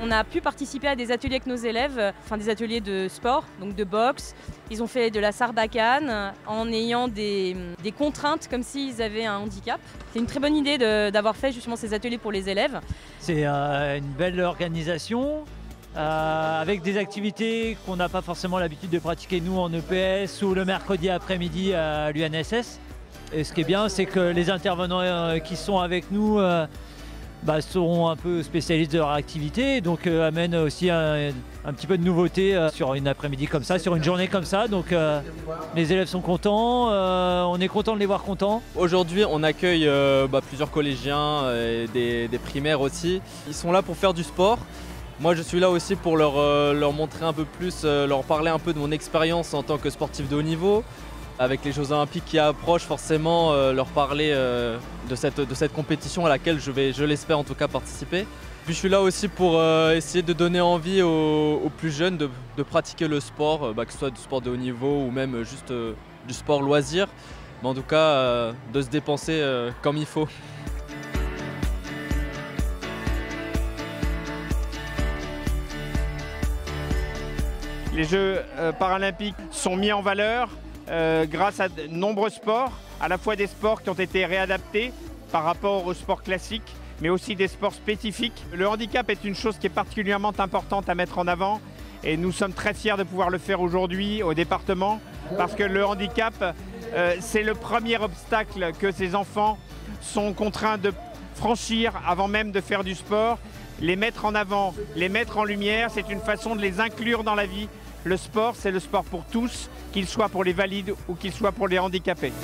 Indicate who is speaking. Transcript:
Speaker 1: On a pu participer à des ateliers avec nos élèves, enfin des ateliers de sport, donc de boxe. Ils ont fait de la sarbacane en ayant des contraintes comme s'ils avaient un handicap. C'est une très bonne idée d'avoir fait justement ces ateliers pour les élèves.
Speaker 2: C'est une belle organisation avec des activités qu'on n'a pas forcément l'habitude de pratiquer nous en EPS ou le mercredi après-midi à l'UNSS. Et ce qui est bien, c'est que les intervenants qui sont avec nous seront un peu spécialistes de leur activité, donc amènent aussi un petit peu de nouveauté sur une après-midi comme ça, sur une journée comme ça. Donc les élèves sont contents, on est content de les voir contents.
Speaker 3: Aujourd'hui, on accueille plusieurs collégiens et des primaires aussi. Ils sont là pour faire du sport. Moi, je suis là aussi pour leur montrer un peu plus, leur parler un peu de mon expérience en tant que sportif de haut niveau. Avec les Jeux Olympiques qui approchent, forcément leur parler de cette compétition à laquelle je l'espère en tout cas participer. Puis je suis là aussi pour essayer de donner envie aux plus jeunes de pratiquer le sport, que ce soit du sport de haut niveau ou même juste du sport loisir, mais en tout cas de se dépenser comme il faut.
Speaker 4: Les Jeux paralympiques sont mis en valeur grâce à de nombreux sports, à la fois des sports qui ont été réadaptés par rapport aux sports classiques, mais aussi des sports spécifiques. Le handicap est une chose qui est particulièrement importante à mettre en avant et nous sommes très fiers de pouvoir le faire aujourd'hui au département parce que le handicap, c'est le premier obstacle que ces enfants sont contraints de franchir avant même de faire du sport. Les mettre en avant, les mettre en lumière, c'est une façon de les inclure dans la vie. Le sport, c'est le sport pour tous, qu'il soit pour les valides ou qu'il soit pour les handicapés.